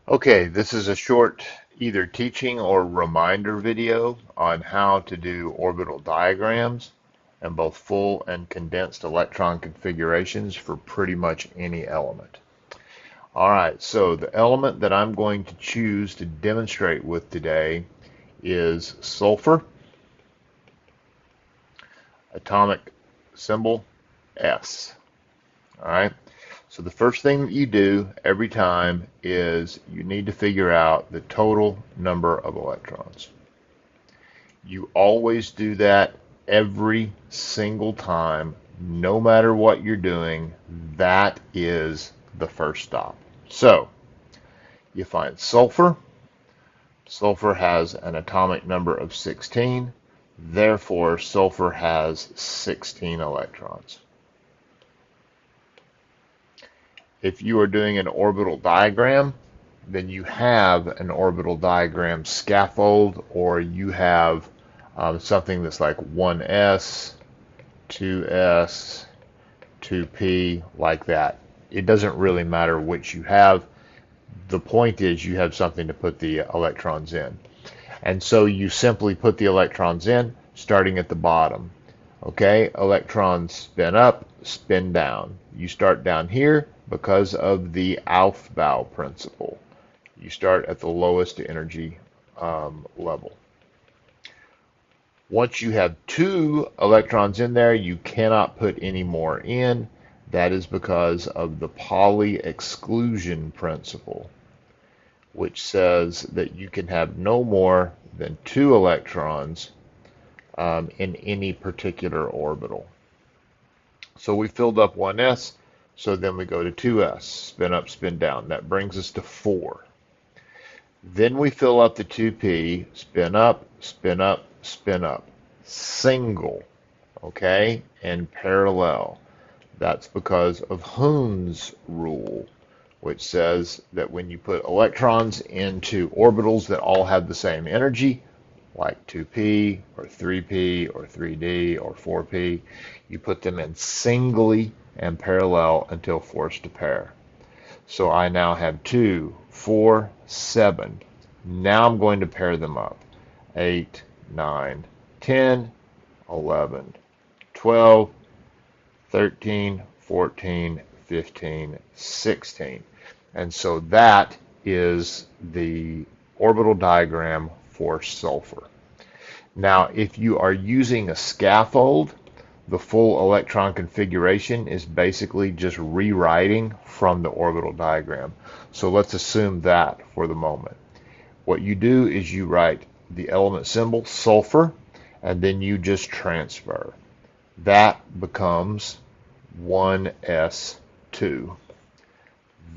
Okay, this is a short either teaching or reminder video on how to do orbital diagrams and both full and condensed electron configurations for pretty much any element. All right, so the element that I'm going to choose to demonstrate with today is sulfur, atomic symbol S. All right. So the first thing that you do every time is you need to figure out the total number of electrons. You always do that every single time, no matter what you're doing. That is the first stop. So you find sulfur. Sulfur has an atomic number of 16. Therefore, sulfur has 16 electrons. If you are doing an orbital diagram, then you have an orbital diagram scaffold, or you have something that's like 1s, 2s, 2p, like that. It doesn't really matter which you have. The point is you have something to put the electrons in. And so you simply put the electrons in, starting at the bottom. Okay, electrons spin up, spin down. You start down here because of the Aufbau principle. You start at the lowest energy level. Once you have 2 electrons in there, you cannot put any more in. That is because of the Pauli exclusion principle, which says that you can have no more than 2 electrons in any particular orbital. So we filled up 1s, so then we go to 2s, spin up, spin down. That brings us to 4. Then we fill up the 2p, spin up, spin up, spin up. Single, okay, and parallel. That's because of Hund's rule, which says that when you put electrons into orbitals that all have the same energy, like 2p or 3p or 3d or 4p, you put them in singly and parallel until forced to pair. So I now have 2, 4, 7. Now I'm going to pair them up. 8, 9, 10, 11, 12, 13, 14, 15, 16. And so that is the orbital diagram for sulfur. Now, if you are using a scaffold, the full electron configuration is basically just rewriting from the orbital diagram. So let's assume that for the moment. What you do is you write the element symbol, sulfur, and then you just transfer. That becomes 1s2.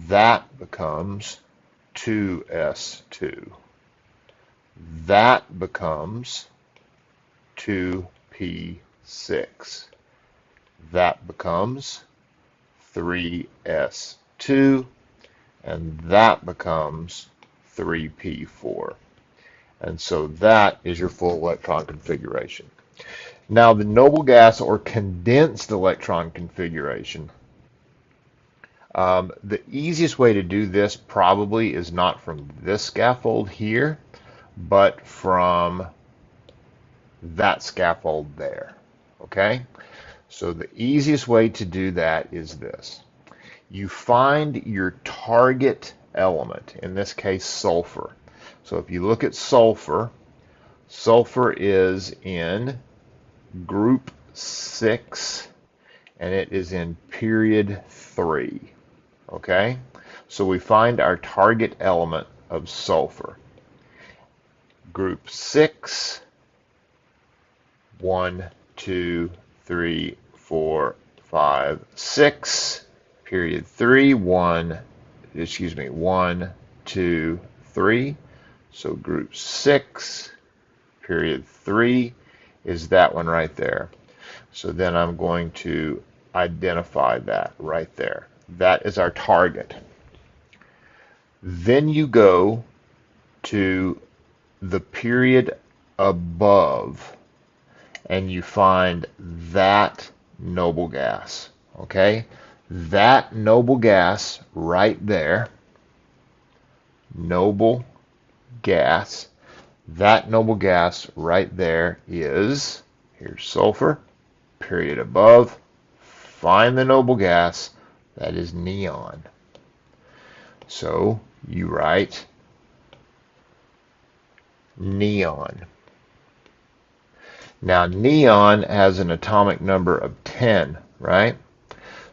That becomes 2s2. That becomes 2p6. That becomes 3s2. And that becomes 3p4. And so that is your full electron configuration. Now the noble gas or condensed electron configuration, the easiest way to do this probably is not from this scaffold here, but from that scaffold there. Okay? So the easiest way to do that is this. You find your target element, in this case sulfur. So if you look at sulfur, sulfur is in group 6 and it is in period 3. Okay? So we find our target element of sulfur. Group 6, 1, 2, 3, 4, 5, 6. Period 3, 1, 2, 3. So group 6, period 3 is that one right there. So then I'm going to identify that right there. That is our target. Then you go to the period above and you find that noble gas. Okay? That noble gas right there noble gas. That noble gas right there is, here's sulfur, period above. Find the noble gas, that is neon. So you write neon. Now neon has an atomic number of 10, right?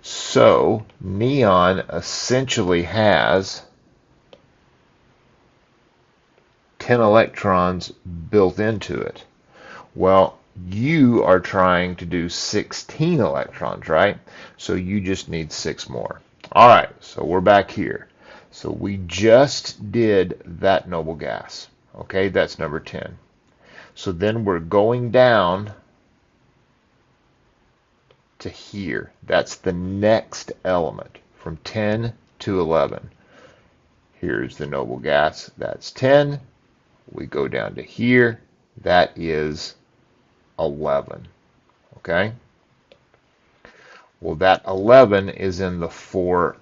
So neon essentially has 10 electrons built into it. Well, you are trying to do 16 electrons, right? So you just need 6 more. All right, so we're back here. So we just did that noble gas. Okay, that's number 10. So then we're going down to here. That's the next element from 10 to 11. Here's the noble gas. That's 10. We go down to here. That is 11. Okay? Well, that 11 is in the 3s,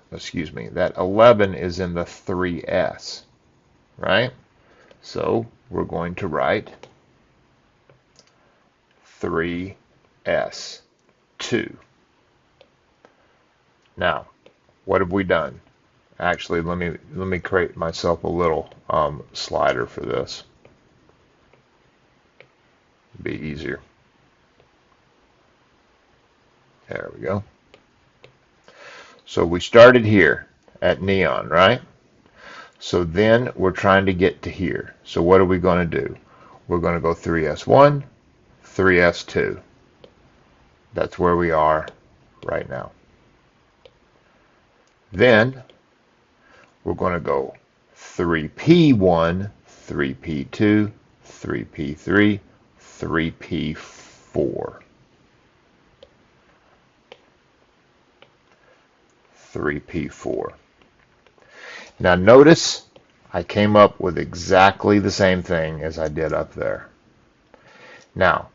right? So we're going to write 3s, 2. Now, what have we done? Actually, let me create myself a little slider for this. Be easier. There we go. So we started here at neon, right? So then we're trying to get to here. So what are we going to do? We're going to go 3s1, 3s2. That's where we are right now. Then we're going to go 3p1, 3p2, 3p3, 3p4. 3p4. Now notice I came up with exactly the same thing as I did up there. Now,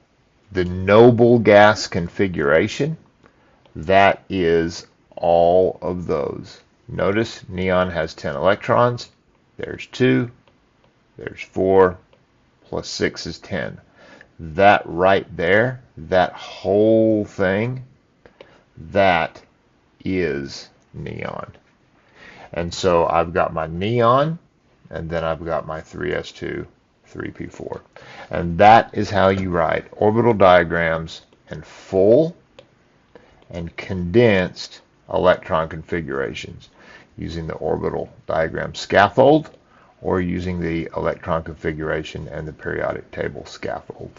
the noble gas configuration, that is all of those. Notice neon has 10 electrons. There's 2. There's 4. Plus 6 is 10. That right there, that whole thing, that is neon. And so I've got my neon, and then I've got my 3s2, 3p4. And that is how you write orbital diagrams in full and condensed electron configurations using the orbital diagram scaffold or using the electron configuration and the periodic table scaffold.